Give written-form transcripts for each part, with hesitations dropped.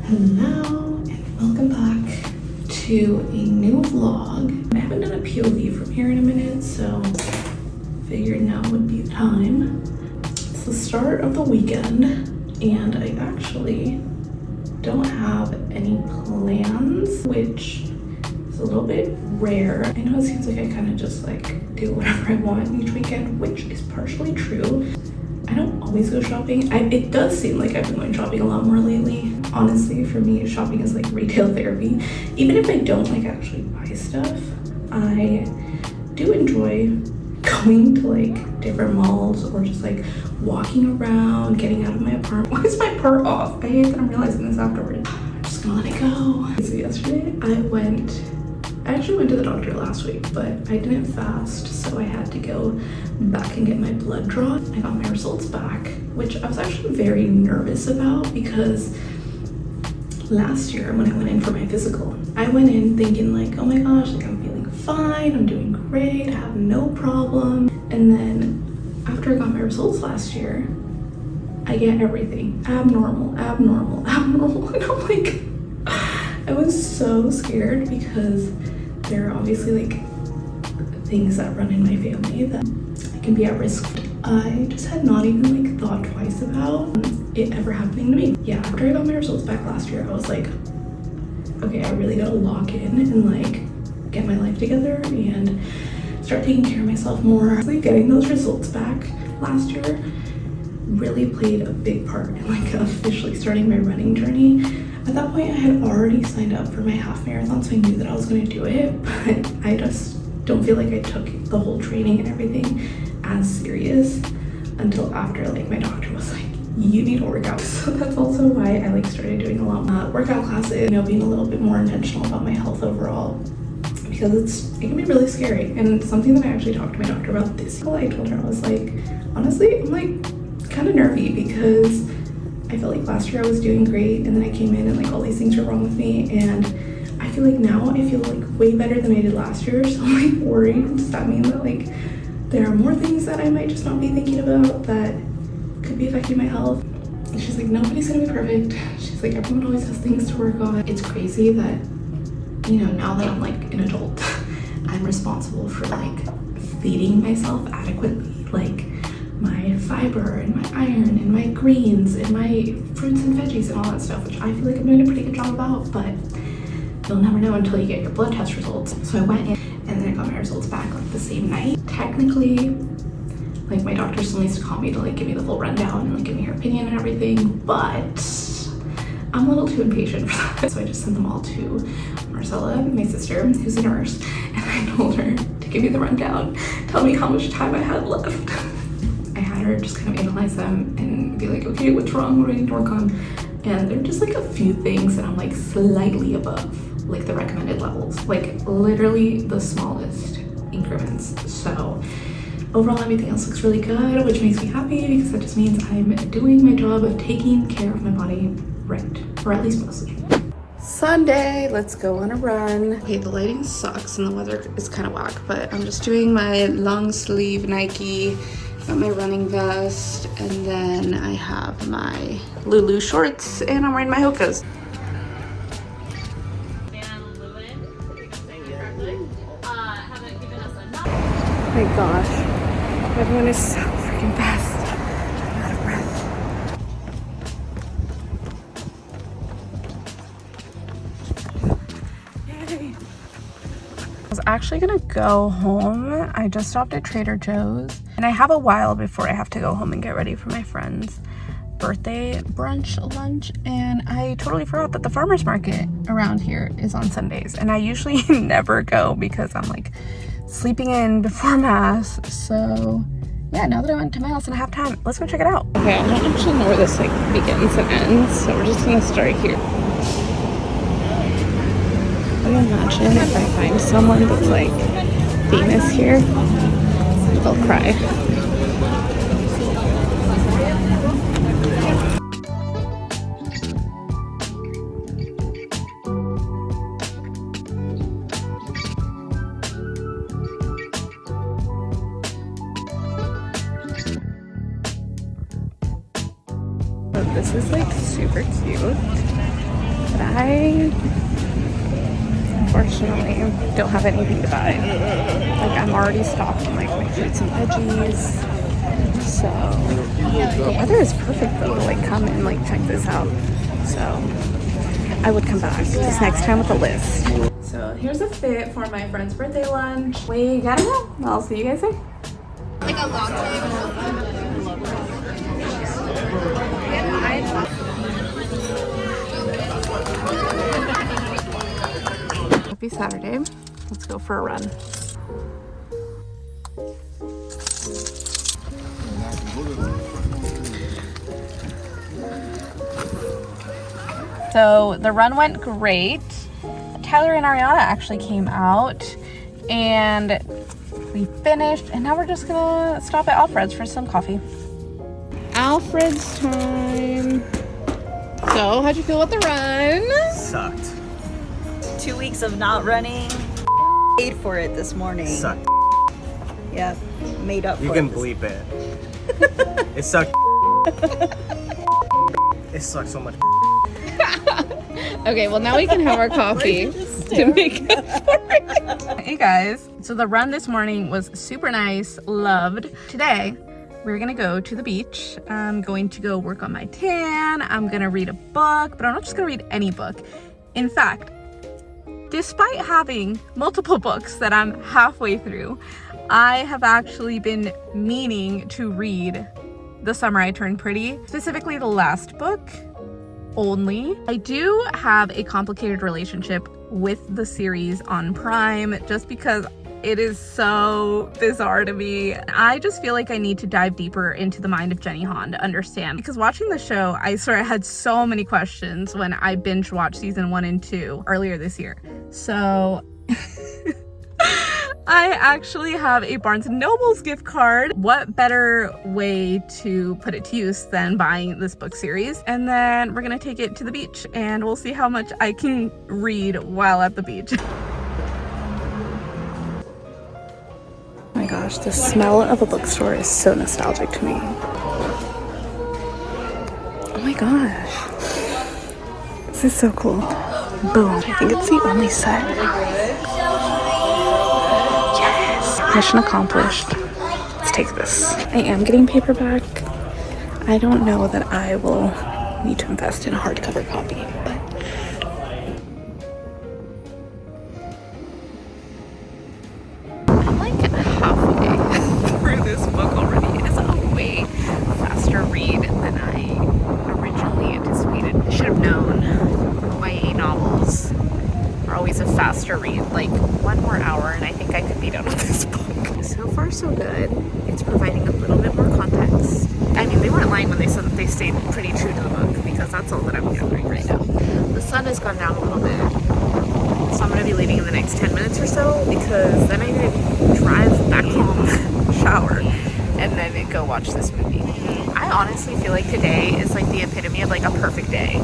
Hello and welcome back to a new vlog. I haven't done a POV from here in a minute, so figured now would be the time. It's the start of the weekend and I actually don't have any plans, which is a little bit rare. I know it seems like I kind of just like do whatever I want each weekend, which is partially true. I don't always go shopping. It does seem like I've been going shopping a lot more lately. Honestly, for me, shopping is like retail therapy. Even if I don't like actually buy stuff, I do enjoy going to like different malls or just like walking around, getting out of my apartment. Why is my part off? I hate that I'm realizing this afterwards. I'm just gonna let it go. So yesterday I actually went to the doctor last week, but I didn't fast, so I had to go back and get my blood drawn. I got my results back, which I was actually very nervous about because last year when I went in for my physical, I went in thinking like, oh my gosh, like I'm feeling fine, I'm doing great, I have no problem. And then after I got my results last year, I get everything abnormal, abnormal, abnormal. And I'm like, I was so scared because there are obviously like things that run in my family that I can be at risk. I just had not even like thought twice about it ever happening to me. Yeah, after I got my results back last year, I was like, okay, I really gotta lock in and like get my life together and start taking care of myself more. Like getting those results back last year really played a big part in like officially starting my running journey. At that point, I had already signed up for my half marathon, so I knew that I was going to do it, but I just don't feel like I took the whole training and everything as serious until after like my doctor was like, you need to work out. So that's also why I like started doing a lot more workout classes, you know, being a little bit more intentional about my health overall, because it can be really scary. And it's something that I actually talked to my doctor about this year. I told her, I was like, honestly, I'm like kind of nervy because I felt like last year I was doing great and then I came in and like all these things were wrong with me, and I feel like now I feel like way better than I did last year. So I'm like worried. Does that mean that like there are more things that I might just not be thinking about that could be affecting my health? And she's like, nobody's gonna be perfect. She's like, everyone always has things to work on. It's crazy that, you know, now that I'm like an adult, I'm responsible for like feeding myself adequately, like my fiber and my iron and my greens and my fruits and veggies and all that stuff, which I feel like I'm doing a pretty good job about, but you'll never know until you get your blood test results. So I went in and then I got my results back like the same night. Technically, like my doctor still needs to call me to like give me the full rundown and like give me her opinion and everything, but I'm a little too impatient for that. So I just sent them all to Marcella, my sister, who's a nurse, and I told her to give me the rundown, tell me how much time I had left. I had her just kind of analyze them and be like, okay, what's wrong? What do I need to work on? And there are just like a few things that I'm like slightly above like the recommended levels, like literally the smallest increments. So overall, everything else looks really good, which makes me happy because that just means I'm doing my job of taking care of my body right, or at least mostly. Sunday, let's go on a run. Okay, the lighting sucks and the weather is kind of whack, but I'm just doing my long sleeve Nike, got my running vest, and then I have my Lulu shorts and I'm wearing my Hokas. Oh my gosh, everyone is so freaking fast. I'm out of breath. Yay. I was actually gonna go home. I just stopped at Trader Joe's and I have a while before I have to go home and get ready for my friend's birthday brunch lunch, and I totally forgot that the farmers market around here is on Sundays, and I usually never go because I'm like sleeping in before mass. So yeah, now that I went to mass and I have time, let's go check it out. Okay, I don't actually know where this like begins and ends, so we're just gonna start here. Can you imagine if I find someone that's like famous here? They'll cry. This is like super cute. but I unfortunately don't have anything to buy. Like, I'm already stocked on like my fruits and veggies. So the weather is perfect though to like come and like check this out. So I would come back just next time with a list. So here's a fit for my friend's birthday lunch. We gotta go. I'll see you guys soon. Like a long Happy Saturday. Let's go for a run. So the run went great. Tyler and Ariana actually came out and we finished, and now we're just gonna stop at Alfred's for some coffee. Alfred's time. So, how'd you feel with the run? Sucked. 2 weeks of not running. Paid for it this morning. Sucked. Yeah, made up for it. You can bleep it. It sucked. It sucked so much. Okay, well now we can have our coffee to make up for it. Hey guys, so the run this morning was super nice, loved. Today, we're gonna go to the beach. I'm going to go work on my tan. I'm gonna read a book, but I'm not just gonna read any book. In fact, despite having multiple books that I'm halfway through, I have actually been meaning to read The Summer I Turned Pretty, specifically the last book only. I do have a complicated relationship with the series on Prime just because it is so bizarre to me. I just feel like I need to dive deeper into the mind of Jenny Han to understand, because watching the show, I sort of had so many questions when I binge watched season 1 and 2 earlier this year. So I actually have a Barnes & Noble's gift card. What better way to put it to use than buying this book series? And then we're gonna take it to the beach and we'll see how much I can read while at the beach. Oh my gosh, the smell of a bookstore is so nostalgic to me. Oh my gosh. This is so cool. Boom. I think it's the only set. Mission accomplished. Let's take this. I am getting paperback. I don't know that I will need to invest in a hardcover copy, but I'm like halfway through this book already. It is a way faster read than I originally anticipated. I should have known YA novels are always a faster read. Like 1 more hour and I think I could be done with this book. So far so good. It's providing a little bit more context. I mean, they weren't lying when they said that they stayed pretty true to the book, because that's all that I'm gathering right now. The sun has gone down a little bit, so I'm going to be leaving in the next 10 minutes or so, because then I need to drive back home, shower, and then go watch this movie. I honestly feel like today is like the epitome of like a perfect day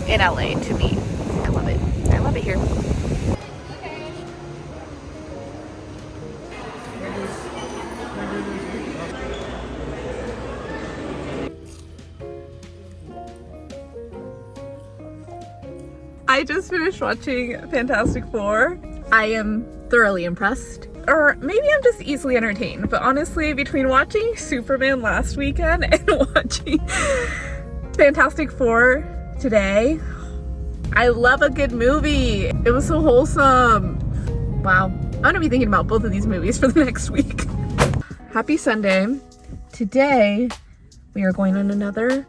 in LA to me. I love it. I love it here. I just finished watching Fantastic Four. I am thoroughly impressed. Or maybe I'm just easily entertained, but honestly, between watching Superman last weekend and watching Fantastic Four today, I love a good movie. It was so wholesome. Wow. I'm gonna be thinking about both of these movies for the next week. Happy Sunday. Today, we are going on another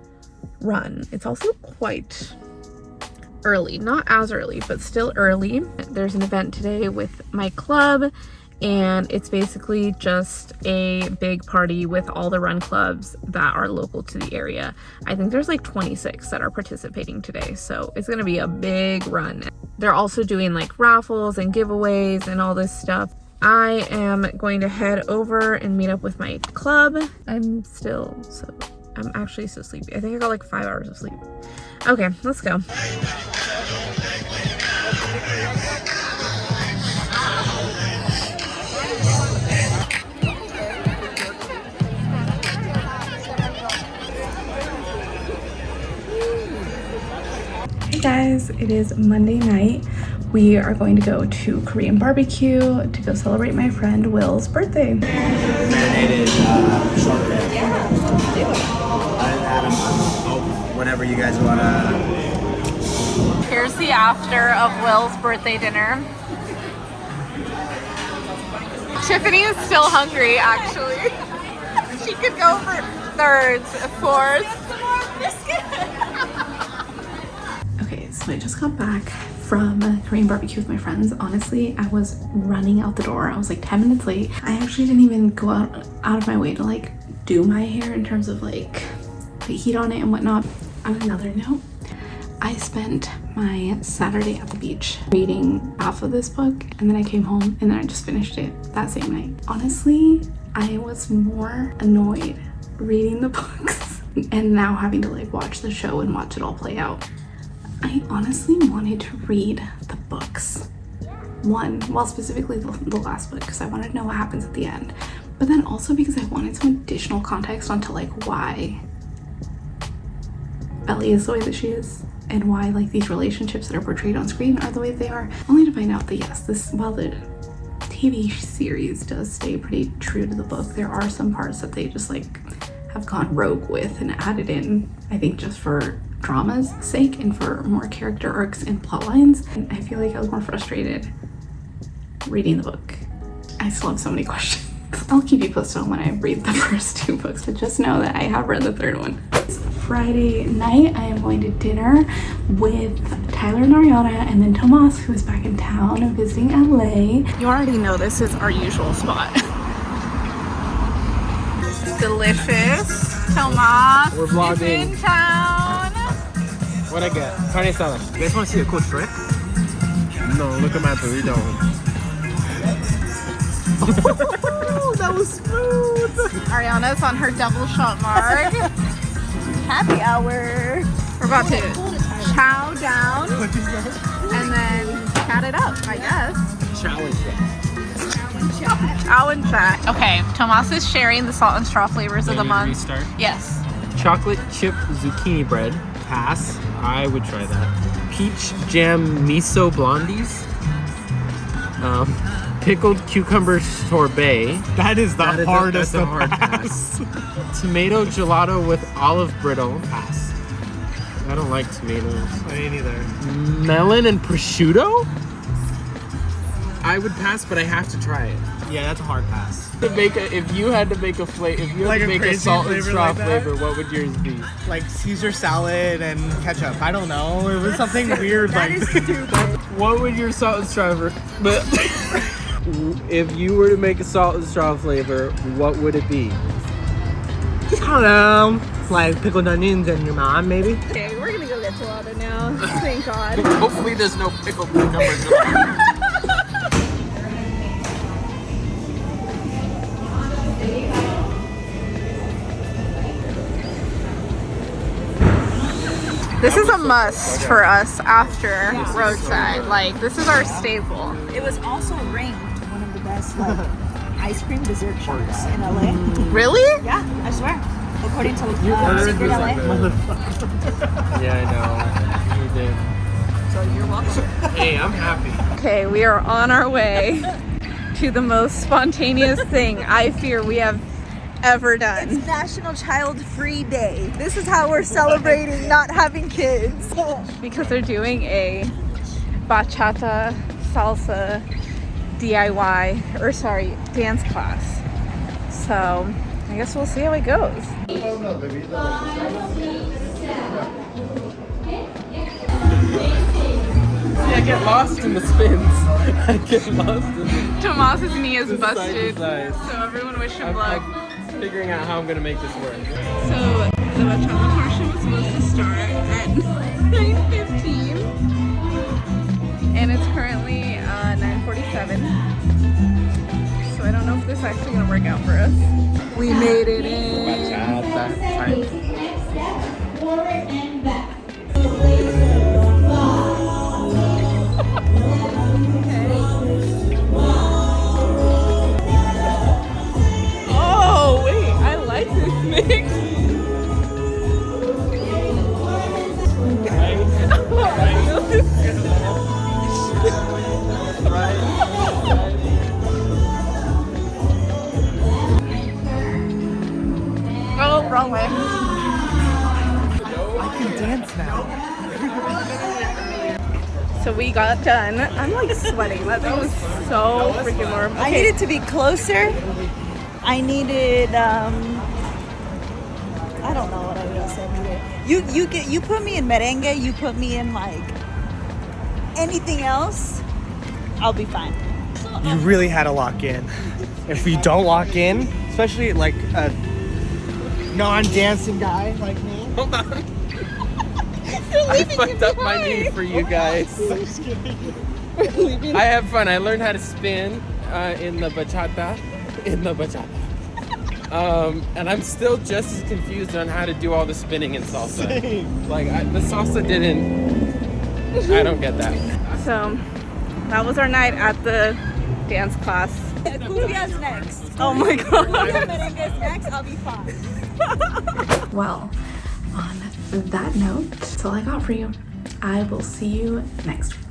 run. It's also quite early, not as early, but still early. There's an event today with my club, and it's basically just a big party with all the run clubs that are local to the area. I think there's like 26 that are participating today, so it's gonna be a big run. They're also doing like raffles and giveaways and all this stuff. I am going to head over and meet up with my club. I'm actually so sleepy. I think I got like 5 hours of sleep. Okay, let's go. Hey Guys, it is Monday night. We are going to go to Korean barbecue to go celebrate my friend Will's birthday. Marinated short rib. Yeah, let's do it. Whatever you guys want to. Here's the after of Will's birthday dinner. Tiffany is still hungry, actually. She could go for thirds, fourths. Okay, so I just got back from Korean barbecue with my friends. Honestly, I was running out the door. I was like 10 minutes late. I actually didn't even go out of my way to like do my hair in terms of like the heat on it and whatnot. On another note, I spent my Saturday at the beach reading half of this book, and then I came home and then I just finished it that same night. Honestly, I was more annoyed reading the books and now having to like watch the show and watch it all play out. I honestly wanted to read the books. Well, specifically the last book, because I wanted to know what happens at the end. But then also because I wanted some additional context onto like why Ellie is the way that she is, and why like these relationships that are portrayed on screen are the way they are, only to find out that yes, while the TV series does stay pretty true to the book, there are some parts that they just like have gone rogue with and added in, I think just for drama's sake and for more character arcs and plot lines. And I feel like I was more frustrated reading the book. I still have so many questions. I'll keep you posted on when I read the first two books, but just know that I have read the third one. It's Friday night. I am going to dinner with Tyler and Ariana, and then Tomas, who is back in town visiting LA. You already know this is our usual spot. Delicious. Tomas We're vlogging. is in town. What'd I get? Carne salad. You guys want to see a cool trick? No, look at my burrito. Oh, that was smooth. Ariana's on her double shot mark. Happy hour. We're about to chow down and then chat it up, I guess. Challenge that. Chow and chat. Okay, Tomas is sharing the salt and straw flavors of the month. Restart. Yes. Chocolate chip zucchini bread. Pass. I would try that. Peach jam miso blondies. Pickled cucumber sorbet. That is the hardest that's a to hard pass. Tomato gelato with olive brittle. Pass. I don't like tomatoes. I ain't either. Melon and prosciutto? I would pass, but I have to try it. Yeah, that's a hard pass. If you had to make a flavor, if you Like had to a make a crazy salt and flavor straw like that? flavor, what would yours be? Like Caesar salad and ketchup. I don't know. It was something weird like What would your salt and straw but if you were to make a salt and straw flavor, what would it be? I don't know. Like pickled onions and your mom, maybe? Okay, we're gonna go get gelato now. Thank God. Hopefully there's no pickled cucumber gelato. This is a must for us after roadside. Like, this is our staple. It was also ranked one of the best like ice cream dessert shops in LA. Really? Yeah, I swear. According to heard Secret this LA. Yeah, I know. You did. So you're welcome. Hey, I'm happy. Okay, we are on our way to the most spontaneous thing I fear we have ever done. It's National Child Free Day. This is how we're celebrating not having kids. Because they're doing a bachata salsa dance class. So I guess we'll see how it goes. See, I get lost in the spins. I get lost in the Tomas's knee is the busted, side to side. so everyone wish him luck. I'm figuring out how I'm gonna make this work. So the bachata portion was supposed to start at 9:15, and it's currently 9:47. So I don't know if this is actually gonna work out for us. We made it in. Forward and back. Oh wait, I like this mix. Oh, wrong way. I can dance now. So we got done. I'm like sweating. That thing was so freaking warm. I needed to be closer. I needed I don't know what else I needed. You put me in merengue, you put me in like anything else, I'll be fine. You really had to lock in. If you don't lock in, especially like a non-dancing guy like me. Hold on. I fucked up my knee for you guys. I have fun. I learned how to spin in the bachata. And I'm still just as confused on how to do all the spinning in salsa. Like the salsa didn't. I don't get that. So that was our night at the dance class. Cumbia's next. Oh my god. Merengue's next, I'll be fine. Well, on that note, that's all I got for you. I will see you next week.